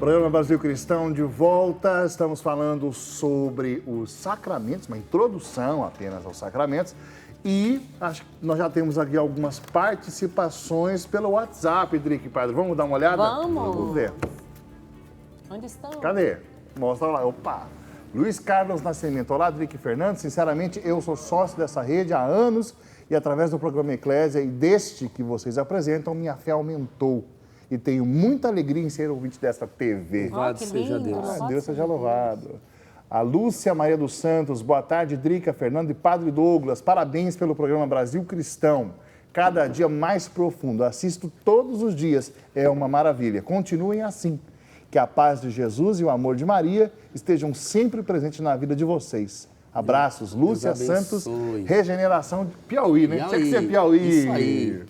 Programa Brasil Cristão de volta. Estamos falando sobre os sacramentos, uma introdução apenas aos sacramentos. E nós já temos aqui algumas participações pelo WhatsApp, Drique Padre. Vamos dar uma olhada? Vamos ver. Onde estão? Cadê? Mostra lá. Opa! Luiz Carlos Nascimento. Olá, Drique Fernandes. Sinceramente, eu sou sócio dessa rede há anos e através do programa Eclésia e deste que vocês apresentam, minha fé aumentou. E tenho muita alegria em ser ouvinte desta TV. Louvado seja Deus. Deus seja louvado. A Lúcia Maria dos Santos, boa tarde, Drica, Fernando e Padre Douglas. Parabéns pelo programa Brasil Cristão. Cada dia mais profundo. Assisto todos os dias. É uma maravilha. Continuem assim. Que a paz de Jesus e o amor de Maria estejam sempre presentes na vida de vocês. Abraços, Lúcia Santos, Regeneração de Piauí, né? Tinha que ser Piauí. Isso aí.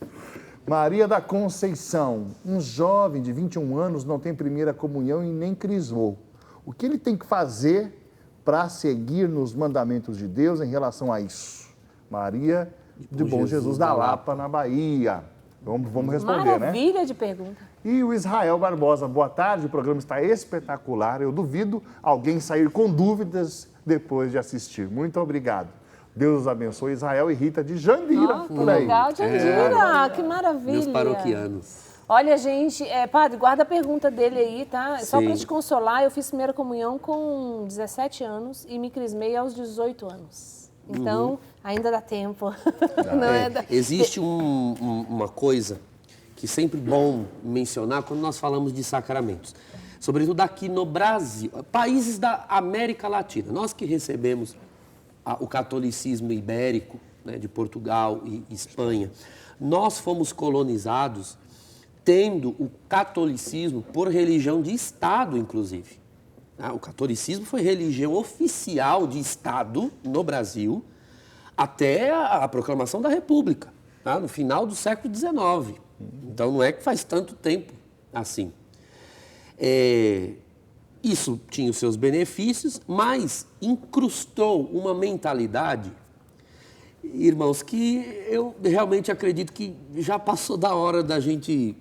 Maria da Conceição, um jovem de 21 anos não tem primeira comunhão e nem crismou. O que ele tem que fazer para seguir nos mandamentos de Deus em relação a isso? Maria de Bom Jesus da Lapa, na Bahia. Vamos responder, Maravilha de pergunta. E o Israel Barbosa, boa tarde, o programa está espetacular. Eu duvido alguém sair com dúvidas depois de assistir. Muito obrigado. Deus os abençoe, Israel e Rita de Jandira. Que legal, Jandira, que maravilha. Meus paroquianos. Olha, gente, padre, guarda a pergunta dele aí, tá? Sim. Só para te consolar, eu fiz primeira comunhão com 17 anos e me crismei aos 18 anos. Então, ainda dá tempo. Existe uma coisa que é sempre bom mencionar quando nós falamos de sacramentos. Sobretudo aqui no Brasil, países da América Latina. Nós que recebemos o catolicismo ibérico, né, de Portugal e Espanha, nós fomos colonizados tendo o catolicismo por religião de Estado, inclusive. O catolicismo foi religião oficial de Estado no Brasil até a proclamação da República, tá? No final do século XIX. Então, não é que faz tanto tempo assim. Isso tinha os seus benefícios, mas incrustou uma mentalidade, irmãos, que eu realmente acredito que já passou da hora da gente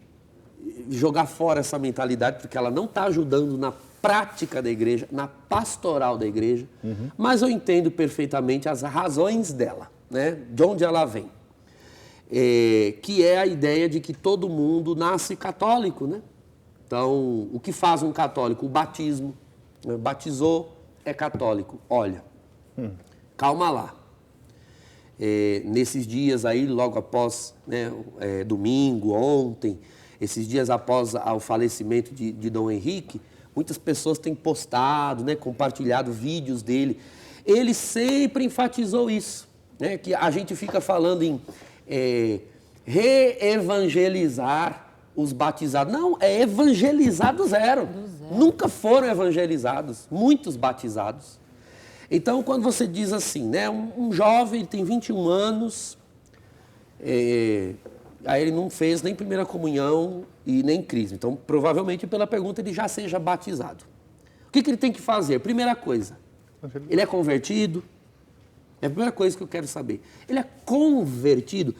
jogar fora essa mentalidade, porque ela não está ajudando na prática da igreja, na pastoral da igreja, mas eu entendo perfeitamente as razões dela, né? De onde ela vem. Que é a ideia de que todo mundo nasce católico, né? Então, o que faz um católico? O batismo. Batizou, é católico. Olha, calma lá. Nesses dias aí, logo após, né, domingo, ontem, esses dias após o falecimento de Dom Henrique, muitas pessoas têm postado, né, compartilhado vídeos dele. Ele sempre enfatizou isso, né, que a gente fica falando em reevangelizar os batizados. Não, é evangelizar do zero. Nunca foram evangelizados, muitos batizados. Então, quando você diz assim, né, um jovem tem 21 anos, aí ele não fez nem primeira comunhão e nem crisma. Então, provavelmente, pela pergunta, ele já seja batizado. O que ele tem que fazer? Primeira coisa, ele é convertido? É a primeira coisa que eu quero saber. Ele é convertido?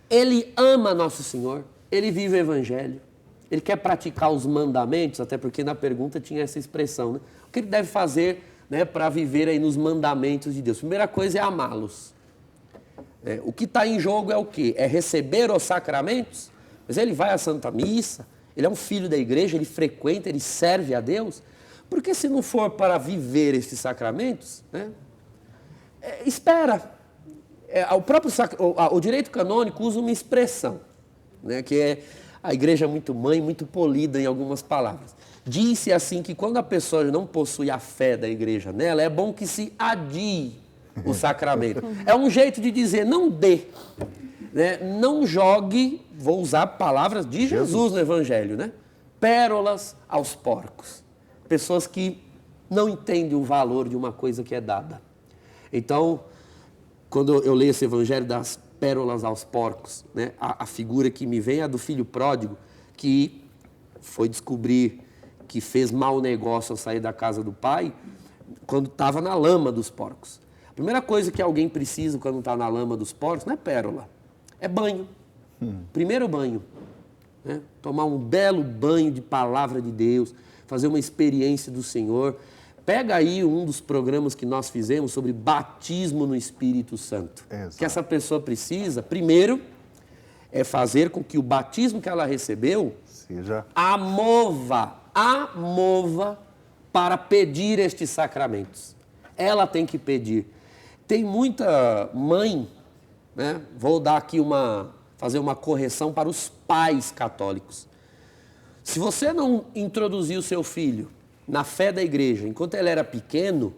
Ele ama Nosso Senhor? Ele vive o Evangelho? Ele quer praticar os mandamentos? Até porque na pergunta tinha essa expressão, né? O que ele deve fazer, né, para viver aí nos mandamentos de Deus? Primeira coisa é amá-los. O que está em jogo é o quê? É receber os sacramentos? Mas ele vai à Santa Missa, ele é um filho da igreja, ele frequenta, ele serve a Deus. Porque se não for para viver esses sacramentos, né, espera. O direito canônico usa uma expressão, né, que é a igreja muito mãe, muito polida em algumas palavras. Diz-se assim que quando a pessoa não possui a fé da igreja nela, é bom que se adie o sacramento. É um jeito de dizer, não dê, né? Não jogue, vou usar palavras de Jesus no Evangelho, né? Pérolas aos porcos. Pessoas que não entendem o valor de uma coisa que é dada. Então, quando eu leio esse Evangelho das pérolas aos porcos, né? A figura que me vem é a do filho pródigo, que foi descobrir que fez mau negócio ao sair da casa do pai, quando estava na lama dos porcos. A primeira coisa que alguém precisa quando está na lama dos porcos não é pérola, é banho. Primeiro banho. Né? Tomar um belo banho de palavra de Deus, fazer uma experiência do Senhor. Pega aí um dos programas que nós fizemos sobre batismo no Espírito Santo. Exato. Que essa pessoa precisa, primeiro, é fazer com que o batismo que ela recebeu Seja a mova para pedir estes sacramentos. Ela tem que pedir. Tem muita mãe, né? Vou dar aqui fazer uma correção para os pais católicos. Se você não introduzir o seu filho na fé da igreja enquanto ele era pequeno,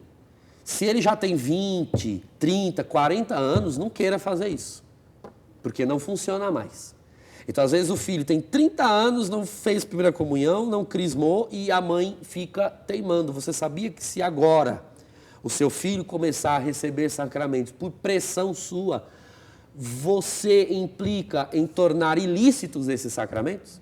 se ele já tem 20, 30, 40 anos, não queira fazer isso, porque não funciona mais. Então, às vezes, o filho tem 30 anos, não fez primeira comunhão, não crismou e a mãe fica teimando. Você sabia que se agora o seu filho começar a receber sacramentos por pressão sua, você implica em tornar ilícitos esses sacramentos?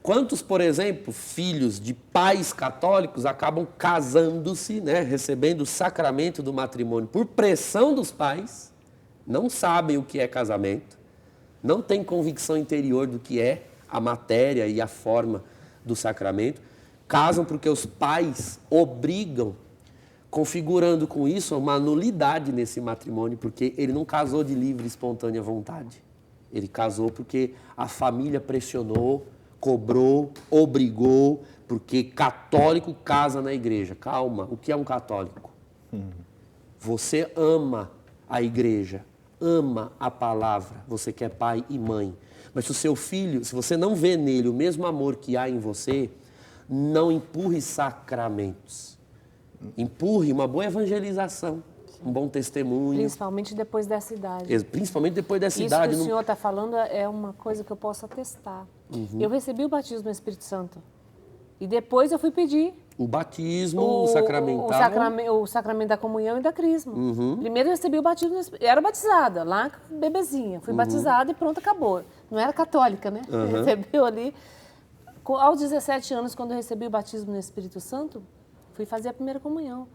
Quantos, por exemplo, filhos de pais católicos acabam casando-se, né, recebendo o sacramento do matrimônio por pressão dos pais, não sabem o que é casamento, não têm convicção interior do que é a matéria e a forma do sacramento, casam porque os pais obrigam, configurando com isso uma nulidade nesse matrimônio, porque ele não casou de livre e espontânea vontade. Ele casou porque a família pressionou, cobrou, obrigou, porque católico casa na igreja. Calma, o que é um católico? Você ama a igreja, ama a palavra, você que é pai e mãe. Mas se o seu filho, se você não vê nele o mesmo amor que há em você, não empurre sacramentos. Empurre uma boa evangelização, um bom testemunho. Principalmente depois dessa idade. Principalmente depois dessa Isso idade. que o senhor está falando é uma coisa que eu posso atestar. Eu recebi o batismo no Espírito Santo. E depois eu fui pedir O batismo, o sacramental. o sacramento da comunhão e da crisma. Primeiro eu recebi o batismo, era batizada, lá bebezinha. Fui batizada e pronto, acabou. Não era católica, né? Recebeu ali. Aos 17 anos, quando eu recebi o batismo no Espírito Santo, fui fazer a primeira comunhão.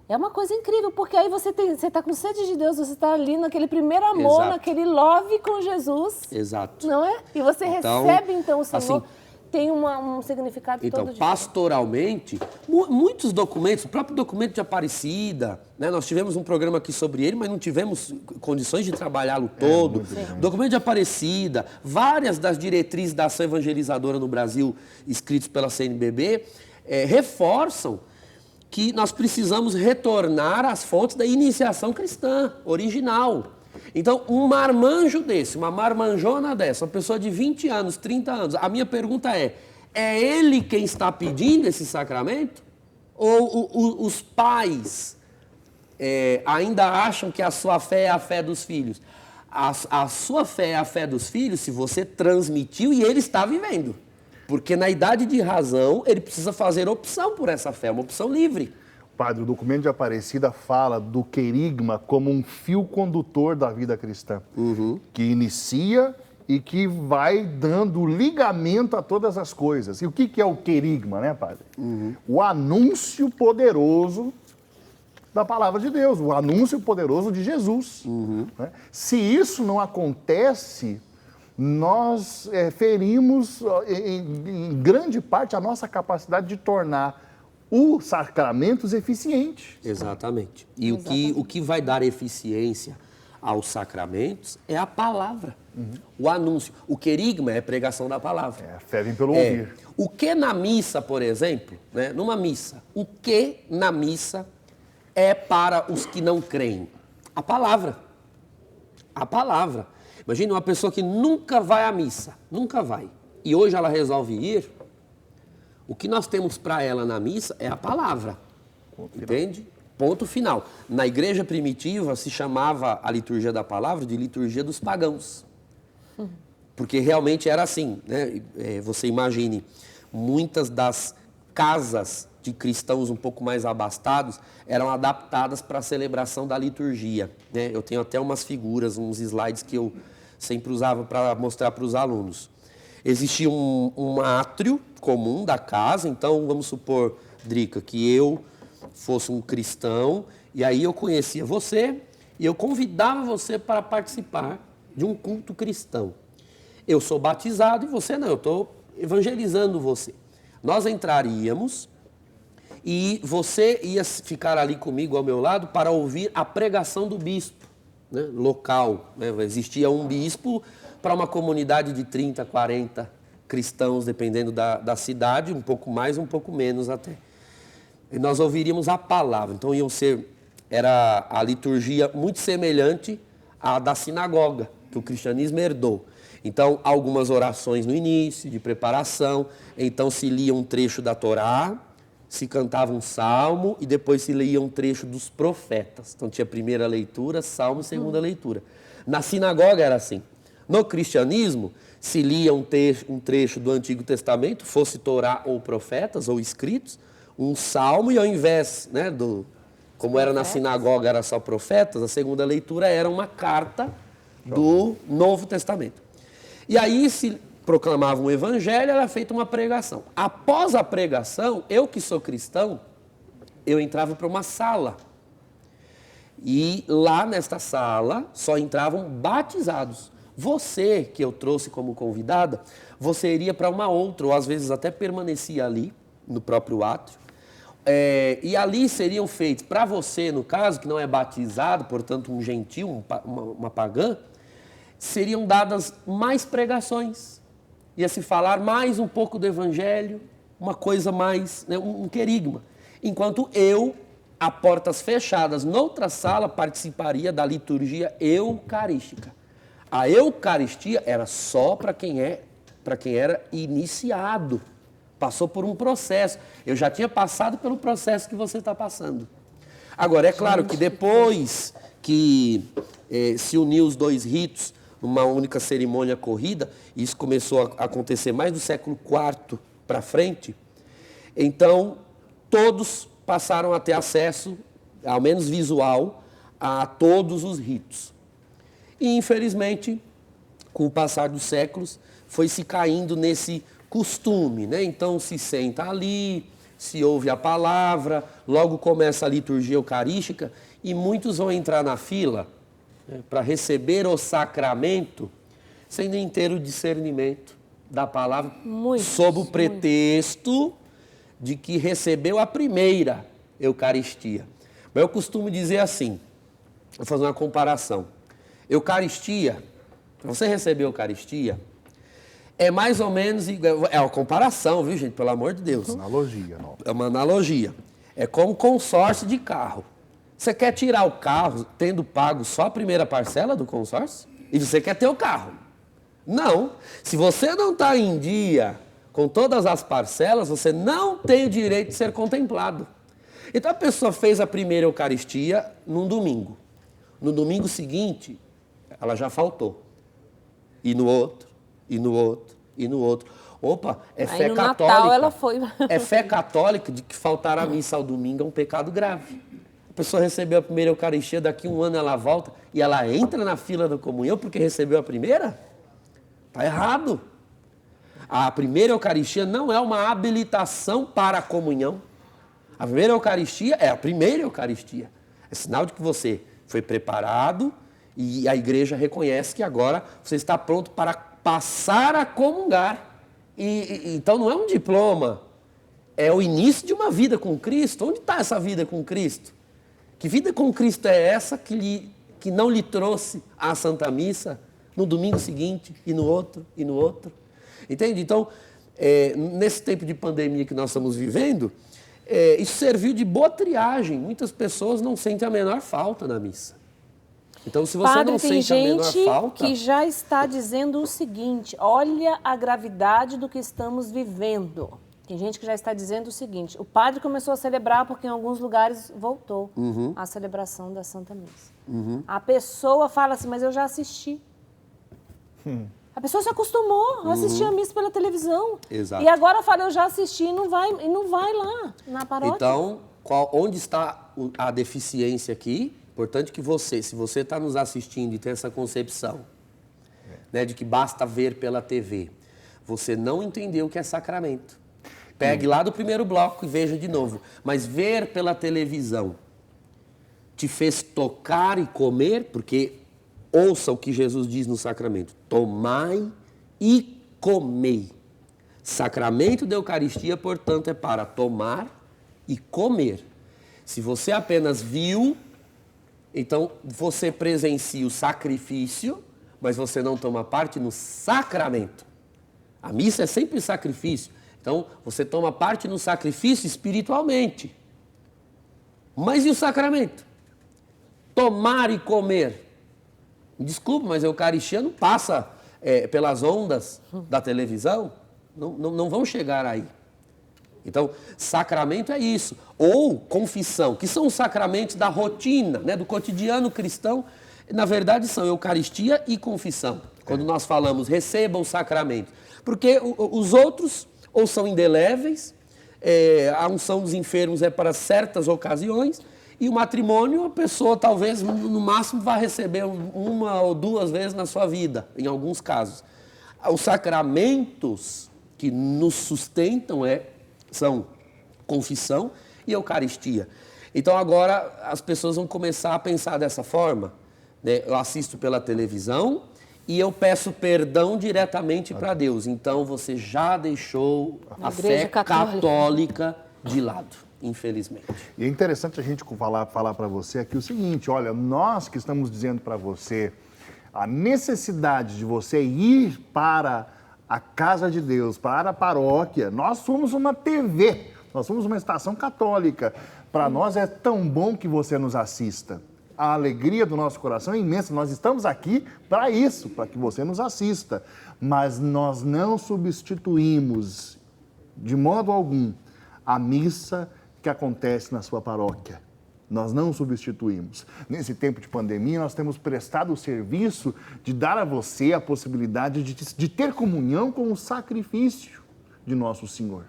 É uma coisa incrível, porque aí você está com sede de Deus, você está ali naquele primeiro amor, Exato. naquele love com Jesus. Exato. Não é? E você recebe, então, o Senhor. assim, tem um significado Então, todo diferente. pastoralmente, muitos documentos, o próprio documento de Aparecida, né, nós tivemos um programa aqui sobre ele, mas não tivemos condições de trabalhá-lo todo. Documento de Aparecida, várias das diretrizes da ação evangelizadora no Brasil, escritos pela CNBB, reforçam que nós precisamos retornar às fontes da iniciação cristã, original. Então, um marmanjo desse, uma marmanjona dessa, uma pessoa de 20 anos, 30 anos, a minha pergunta é ele quem está pedindo esse sacramento? Ou os pais ainda acham que a sua fé é a fé dos filhos? A sua fé é a fé dos filhos se você transmitiu e ele está vivendo. Porque na idade de razão, ele precisa fazer opção por essa fé, uma opção livre. Padre, o documento de Aparecida fala do querigma como um fio condutor da vida cristã, que inicia e que vai dando ligamento a todas as coisas. E o que é o querigma, né, Padre? O anúncio poderoso da palavra de Deus, o anúncio poderoso de Jesus. Né? Se isso não acontece, nós ferimos, em grande parte, a nossa capacidade de tornar os sacramentos eficientes. Exatamente. E o que vai dar eficiência aos sacramentos é a palavra, o anúncio. O querigma é a pregação da palavra. A fé vem pelo ouvir. O que na missa, por exemplo, né, numa missa, o que na missa é para os que não creem? A palavra. A palavra. Imagina uma pessoa que nunca vai à missa, nunca vai, e hoje ela resolve ir. O que nós temos para ela na missa é a palavra, entende? Ponto final. Na igreja primitiva se chamava a liturgia da palavra de liturgia dos pagãos, porque realmente era assim, né? Você imagine, muitas das casas de cristãos um pouco mais abastados eram adaptadas para a celebração da liturgia, né? Eu tenho até umas figuras, uns slides que eu sempre usava para mostrar para os alunos. Existia um átrio comum da casa, então vamos supor, Drica, que eu fosse um cristão e aí eu conhecia você e eu convidava você para participar de um culto cristão. Eu sou batizado e você não, eu estou evangelizando você. Nós entraríamos e você ia ficar ali comigo ao meu lado para ouvir a pregação do bispo, né, local. Né? Existia um bispo para uma comunidade de 30, 40 cristãos, dependendo da cidade, um pouco mais, um pouco menos até. E nós ouviríamos a palavra. Então era a liturgia muito semelhante à da sinagoga, que o cristianismo herdou. Então, algumas orações no início, de preparação, então se lia um trecho da Torá, se cantava um salmo e depois se lia um trecho dos profetas. Então tinha primeira leitura, salmo e segunda leitura. Na sinagoga era assim. No cristianismo, se lia um trecho do Antigo Testamento, fosse Torá ou profetas ou escritos, um salmo e ao invés, né, como era na sinagoga, era só profetas, a segunda leitura era uma carta do Novo Testamento. E aí se proclamava um evangelho, era feita uma pregação. Após a pregação, eu que sou cristão, eu entrava para uma sala. E lá nesta sala só entravam batizados. Você, que eu trouxe como convidada, você iria para uma outra, ou às vezes até permanecia ali, no próprio átrio. E ali seriam feitos, para você, no caso, que não é batizado, portanto um gentil, uma pagã, seriam dadas mais pregações. Ia se falar mais um pouco do evangelho, uma coisa mais, né, um querigma. Enquanto eu, a portas fechadas, noutra sala, participaria da liturgia eucarística. A Eucaristia era só para quem era iniciado, passou por um processo. Eu já tinha passado pelo processo que você está passando. Agora, é claro que depois que se uniu os dois ritos numa única cerimônia corrida, isso começou a acontecer mais do século IV para frente, então todos passaram a ter acesso, ao menos visual, a todos os ritos. E, infelizmente, com o passar dos séculos, foi se caindo nesse costume, né? Então, se senta ali, se ouve a palavra, logo começa a liturgia eucarística e muitos vão entrar na fila, né, para receber o sacramento sem nem ter o discernimento da palavra, sob o pretexto de que recebeu a primeira Eucaristia. Mas eu costumo dizer assim, vou fazer uma comparação. Eucaristia, você receber Eucaristia, é mais ou menos, é uma comparação, viu gente, pelo amor de Deus. Analogia, não. É uma analogia. É como consórcio de carro. Você quer tirar o carro tendo pago só a primeira parcela do consórcio? E você quer ter o carro? Não. Se você não está em dia com todas as parcelas, você não tem o direito de ser contemplado. Então a pessoa fez a primeira Eucaristia num domingo. No domingo seguinte, ela já faltou. E no outro, e no outro, e no outro. Opa, é aí fé no católica. Natal ela foi. É fé católica de que faltar a missa ao domingo é um pecado grave. A pessoa recebeu a primeira Eucaristia, daqui a um ano ela volta e ela entra na fila da comunhão porque recebeu a primeira? Está errado. A primeira Eucaristia não é uma habilitação para a comunhão. A primeira Eucaristia é a primeira Eucaristia. É sinal de que você foi preparado e a igreja reconhece que agora você está pronto para passar a comungar. Então não é um diploma, é o início de uma vida com Cristo. Onde está essa vida com Cristo? Que vida com Cristo é essa que não lhe trouxe a Santa Missa no domingo seguinte e no outro e no outro? Entende? Então, nesse tempo de pandemia que nós estamos vivendo, isso serviu de boa triagem. Muitas pessoas não sentem a menor falta na missa. Então, se você Padre, não sente a menor falta... tem gente que já está dizendo o seguinte, olha a gravidade do que estamos vivendo. Tem gente que já está dizendo o seguinte, o padre começou a celebrar porque em alguns lugares voltou a celebração da Santa Missa. A pessoa fala assim, mas eu já assisti. A pessoa se acostumou a assistir a missa pela televisão. Exato. E agora fala, eu já assisti e não vai lá na paróquia. Então, onde está a deficiência aqui? Importante que você, se você está nos assistindo e tem essa concepção, né, de que basta ver pela TV, você não entendeu o que é sacramento. Pegue lá do primeiro bloco e veja de novo. Mas ver pela televisão te fez tocar e comer, porque ouça o que Jesus diz no sacramento. Tomai e comei. Sacramento da Eucaristia, portanto, é para tomar e comer. Se você apenas viu, então você presencia o sacrifício, mas você não toma parte no sacramento. A missa é sempre sacrifício. Então, você toma parte no sacrifício espiritualmente. Mas e o sacramento? Tomar e comer. Desculpa, mas a Eucaristia não passa pelas ondas da televisão. Não vão chegar aí. Então, sacramento é isso. Ou confissão, que são os sacramentos da rotina, né, do cotidiano cristão. Na verdade, são Eucaristia e confissão. Quando nós falamos, receba o sacramento. Porque os outros ou são indeléveis, a unção dos enfermos é para certas ocasiões, e o matrimônio, a pessoa talvez, no máximo, vai receber uma ou duas vezes na sua vida, em alguns casos. Os sacramentos que nos sustentam são confissão e Eucaristia. Então agora as pessoas vão começar a pensar dessa forma, né? Eu assisto pela televisão e eu peço perdão diretamente para Deus. Então você já deixou a fé católica de lado, infelizmente. E é interessante a gente falar para você aqui o seguinte, olha, nós que estamos dizendo para você a necessidade de você ir para a casa de Deus, para a paróquia, nós somos uma TV, nós somos uma estação católica. Para nós é tão bom que você nos assista. A alegria do nosso coração é imensa. Nós estamos aqui para isso, para que você nos assista. Mas nós não substituímos, de modo algum, a missa que acontece na sua paróquia. Nós não substituímos. Nesse tempo de pandemia, nós temos prestado o serviço de dar a você a possibilidade de ter comunhão com o sacrifício de Nosso Senhor.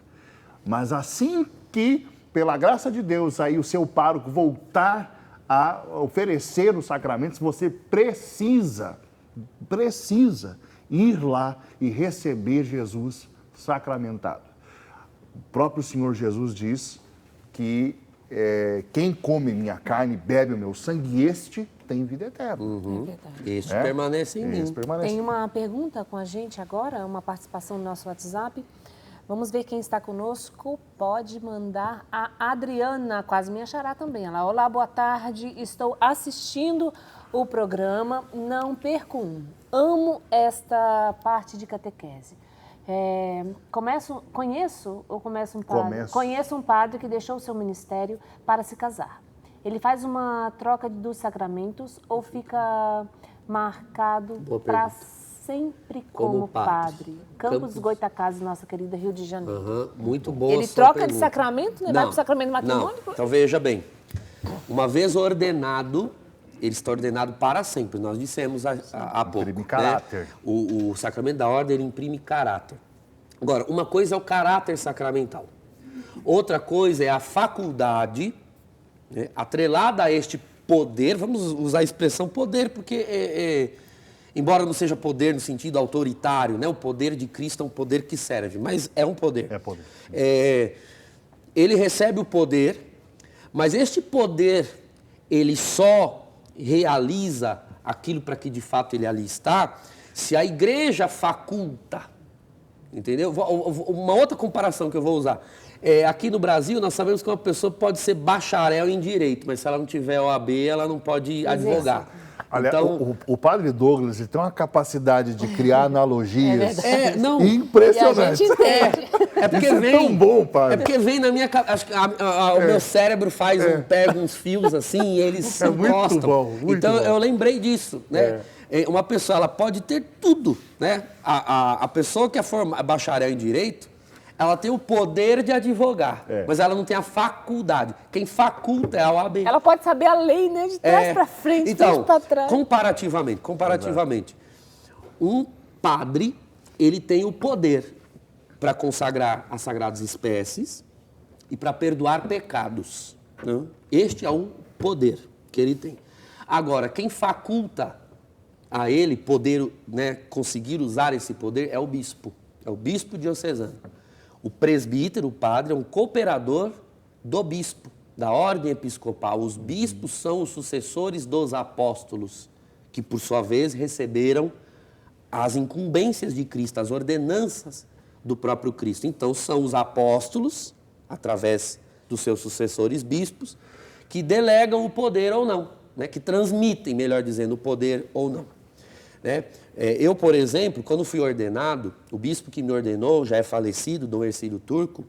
Mas assim que, pela graça de Deus, aí o seu pároco voltar a oferecer os sacramentos, você precisa ir lá e receber Jesus sacramentado. O próprio Senhor Jesus diz que quem come minha carne, bebe o meu sangue, este tem vida eterna. Uhum. Este permanece em mim. Tem uma pergunta com a gente agora, uma participação no nosso WhatsApp. Vamos ver quem está conosco. Pode mandar a Adriana, quase minha xará também. Ela, olá, boa tarde, estou assistindo o programa, não perco um. Amo esta parte de catequese. Conheço um padre que deixou o seu ministério para se casar. Ele faz uma troca dos sacramentos ou fica marcado para sempre como padre? Campos dos Goitacazes, nossa querida Rio de Janeiro. Uhum, muito boa. Ele troca de sacramento, né? Vai para o sacramento do matrimônio? Não. Então veja bem, uma vez ordenado, ele está ordenado para sempre. Nós dissemos há pouco. Imprime caráter. Né? O sacramento da ordem, ele imprime caráter. Agora, uma coisa é o caráter sacramental. Outra coisa é a faculdade, né, atrelada a este poder, vamos usar a expressão poder, porque, embora não seja poder no sentido autoritário, né, o poder de Cristo é um poder que serve, mas é um poder. É poder. Ele recebe o poder, mas este poder, ele só realiza aquilo para que de fato ele ali está, se a igreja faculta. Entendeu? Uma outra comparação que eu vou usar. Aqui no Brasil, nós sabemos que uma pessoa pode ser bacharel em direito, mas se ela não tiver OAB, ela não pode advogar. Olha, então, o padre Douglas ele tem uma capacidade de criar analogias não, impressionante. Porque isso vem, é tão bom, padre. É porque vem na minha cabeça. O meu cérebro pega uns fios assim e eles se encostam. Muito então bom. eu lembrei disso, né? Uma pessoa, ela pode ter tudo, né? A pessoa que é bacharel em direito, ela tem o poder de advogar, mas ela não tem a faculdade. Quem faculta é a OAB. Ela pode saber a lei, né? De trás para frente, então, frente para trás. Comparativamente, um padre, ele tem o poder para consagrar as sagradas espécies e para perdoar pecados. Né? Este é o poder que ele tem. Agora, quem faculta a ele poder, né, conseguir usar esse poder é o bispo diocesano. O presbítero, o padre, é um cooperador do bispo, da ordem episcopal. Os bispos são os sucessores dos apóstolos, que por sua vez receberam as incumbências de Cristo, as ordenanças do próprio Cristo. Então, são os apóstolos, através dos seus sucessores bispos, que delegam o poder ou não, né? Que transmitem, melhor dizendo, o poder ou não. Né? Eu, por exemplo, quando fui ordenado, o bispo que me ordenou, já é falecido, Dom Hercílio Turco,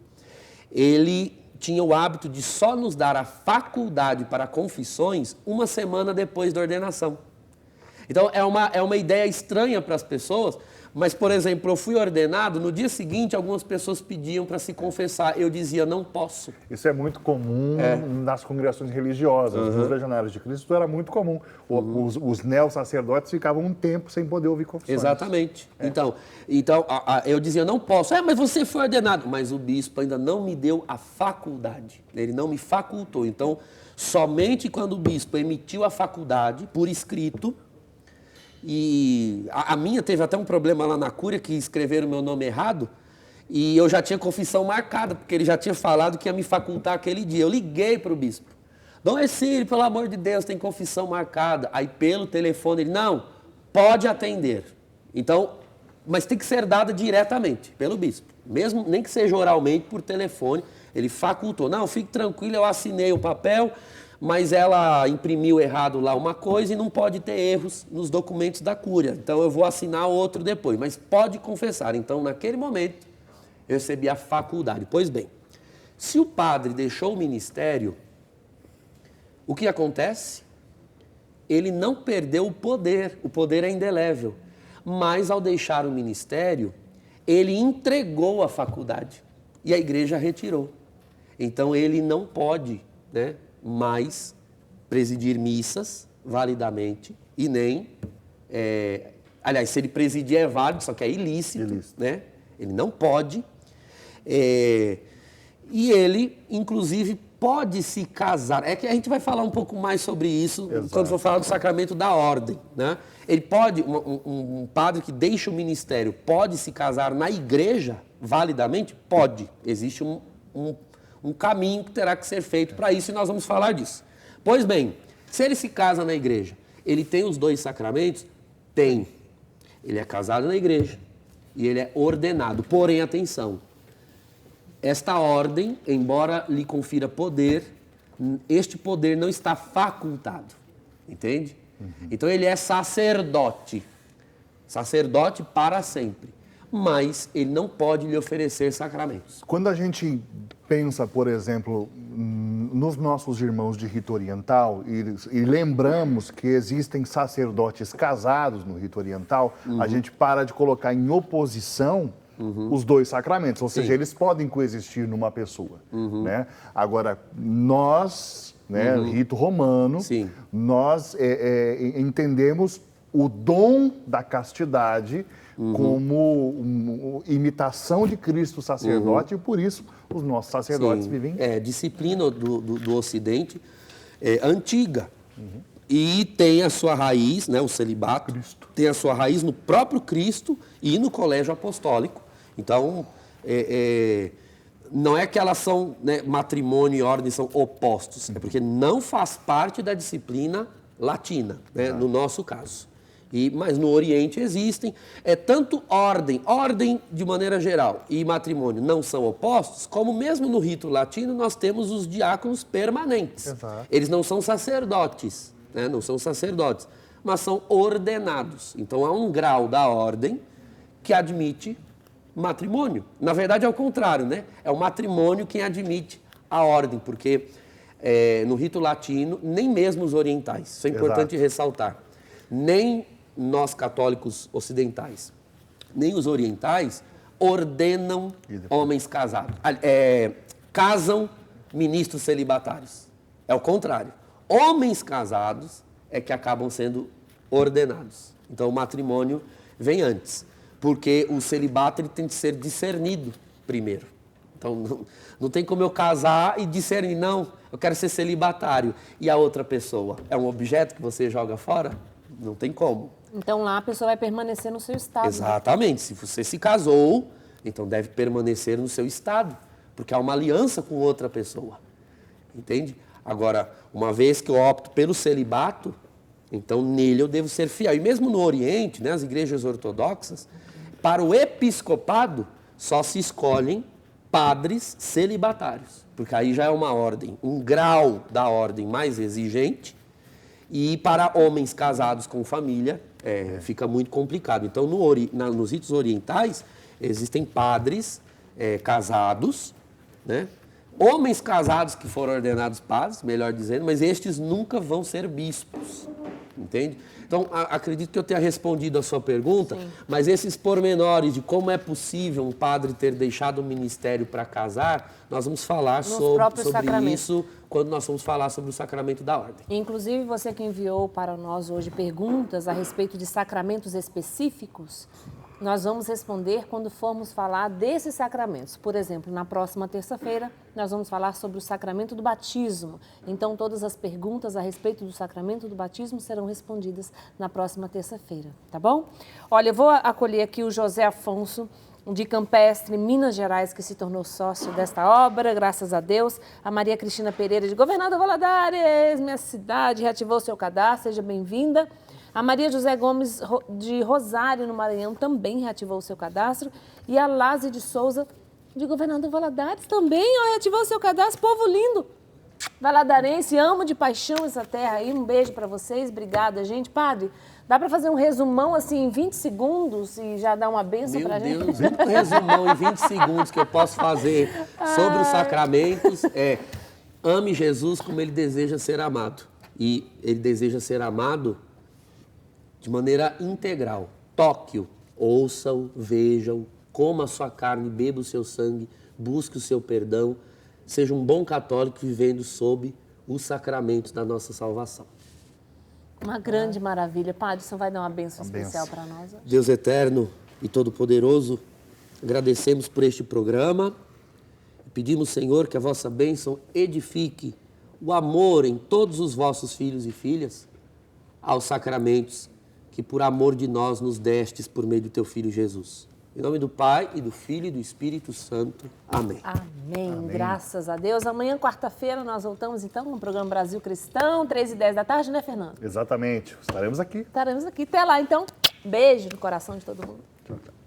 ele tinha o hábito de só nos dar a faculdade para confissões uma semana depois da ordenação. Então, é uma ideia estranha para as pessoas, mas, por exemplo, eu fui ordenado, no dia seguinte, algumas pessoas pediam para se confessar. Eu dizia, não posso. Isso é muito comum nas congregações religiosas. Nos Legionários de Cristo era muito comum. Os neo-sacerdotes ficavam um tempo sem poder ouvir confissões. Exatamente. Então eu dizia, não posso. Mas você foi ordenado. Mas o bispo ainda não me deu a faculdade. Ele não me facultou. Então, somente quando o bispo emitiu a faculdade, por escrito, e a minha teve até um problema lá na Cúria, que escreveram meu nome errado, e eu já tinha confissão marcada, porque ele já tinha falado que ia me facultar aquele dia. Eu liguei para o bispo. Dom Hercílio, pelo amor de Deus, tem confissão marcada. Aí pelo telefone ele, não, pode atender. Então, mas tem que ser dada diretamente pelo bispo. Mesmo, nem que seja oralmente, por telefone, ele facultou. Não, fique tranquilo, eu assinei o papel, mas ela imprimiu errado lá uma coisa e não pode ter erros nos documentos da Cúria. Então, eu vou assinar outro depois, mas pode confessar. Então, naquele momento, eu recebi a faculdade. Pois bem, se o padre deixou o ministério, o que acontece? Ele não perdeu o poder é indelével. Mas, ao deixar o ministério, ele entregou a faculdade e a igreja retirou. Então, ele não pode, né, mais presidir missas validamente e nem... aliás, se ele presidir é válido, só que é ilícito. Né? Ele não pode. E ele, inclusive, pode se casar. É que a gente vai falar um pouco mais sobre isso quando for falar do sacramento da ordem. Né? Ele pode, um padre que deixa o ministério, pode se casar na igreja validamente? Pode. Existe um caminho que terá que ser feito para isso e nós vamos falar disso. Pois bem, se ele se casa na igreja, ele tem os 2 sacramentos? Tem. Ele é casado na igreja e ele é ordenado. Porém, atenção, esta ordem, embora lhe confira poder, este poder não está facultado. Entende? Então, ele é sacerdote. Sacerdote para sempre. Mas ele não pode lhe oferecer sacramentos. Quando a gente pensa, por exemplo, nos nossos irmãos de rito oriental e lembramos que existem sacerdotes casados no rito oriental, a gente para de colocar em oposição os 2 sacramentos, ou seja, eles podem coexistir numa pessoa. Né? Agora, nós, né, rito romano, nós entendemos o dom da castidade como imitação de Cristo sacerdote, e por isso os nossos sacerdotes vivem... disciplina do Ocidente antiga. E tem a sua raiz, né, o celibato, tem a sua raiz no próprio Cristo e no colégio apostólico. Então, não é que elas são, né, matrimônio e ordem são opostos, é porque não faz parte da disciplina latina, né, no nosso caso. Mas no Oriente existem, tanto ordem de maneira geral e matrimônio não são opostos, como mesmo no rito latino nós temos os diáconos permanentes. Exato. Eles não são sacerdotes, né? Não são sacerdotes, mas são ordenados. Então há um grau da ordem que admite matrimônio. Na verdade é o contrário, né? É o matrimônio quem admite a ordem, porque no rito latino, nem mesmo os orientais, isso é importante ressaltar, nem nós católicos ocidentais, nem os orientais ordenam homens casados, casam ministros celibatários. É o contrário. Homens casados é que acabam sendo ordenados. Então o matrimônio vem antes, porque o celibato ele tem que ser discernido primeiro. Então não tem como eu casar e discernir, não, eu quero ser celibatário. E a outra pessoa é um objeto que você joga fora? Não tem como. Então lá a pessoa vai permanecer no seu estado. Exatamente. Né? Se você se casou, então deve permanecer no seu estado, porque há uma aliança com outra pessoa. Entende? Agora, uma vez que eu opto pelo celibato, então nele eu devo ser fiel. E mesmo no Oriente, né, as igrejas ortodoxas, para o episcopado, só se escolhem padres celibatários, porque aí já é uma ordem, um grau da ordem mais exigente, e para homens casados com família fica muito complicado. Então, nos ritos orientais, existem padres casados, né? Homens casados que foram ordenados padres, melhor dizendo, mas estes nunca vão ser bispos, entende? Então, acredito que eu tenha respondido a sua pergunta, sim, mas esses pormenores de como é possível um padre ter deixado o ministério para casar, nós vamos falar sobre isso quando nós vamos falar sobre o sacramento da ordem. Inclusive, você que enviou para nós hoje perguntas a respeito de sacramentos específicos, nós vamos responder quando formos falar desses sacramentos. Por exemplo, na próxima terça-feira, nós vamos falar sobre o sacramento do batismo. Então, todas as perguntas a respeito do sacramento do batismo serão respondidas na próxima terça-feira, tá bom? Olha, eu vou acolher aqui o José Afonso, de Campestre, Minas Gerais, que se tornou sócio desta obra, graças a Deus. A Maria Cristina Pereira, de Governador Valadares, minha cidade, reativou seu cadastro, seja bem-vinda. A Maria José Gomes, de Rosário, no Maranhão, também reativou o seu cadastro. E a Lásia de Souza, de Governador Valadares, também reativou o seu cadastro. Povo lindo! Valadarense, amo de paixão essa terra aí. Um beijo para vocês. Obrigada, gente. Padre, dá para fazer um resumão assim em 20 segundos e já dar uma bênção para a gente? Meu Deus, um resumão em 20 segundos que eu posso fazer sobre os sacramentos é: ame Jesus como ele deseja ser amado. E ele deseja ser amado de maneira integral. Toque-o, ouça-o, veja-o, coma a sua carne, beba o seu sangue, busque o seu perdão. Seja um bom católico vivendo sob os sacramentos da nossa salvação. Uma grande maravilha. Padre, o senhor vai dar uma bênção especial para nós hoje? Deus eterno e todo-poderoso, agradecemos por este programa. Pedimos, Senhor, que a vossa bênção edifique o amor em todos os vossos filhos e filhas aos sacramentos que por amor de nós nos destes por meio do teu Filho Jesus. Em nome do Pai, e do Filho, e do Espírito Santo. Amém. Amém. Amém. Graças a Deus. Amanhã, quarta-feira, nós voltamos, então, no programa Brasil Cristão, 3h10 da tarde, né, Fernando? Exatamente. Estaremos aqui. Estaremos aqui. Até lá, então. Beijo no coração de todo mundo. Tchau, tchau.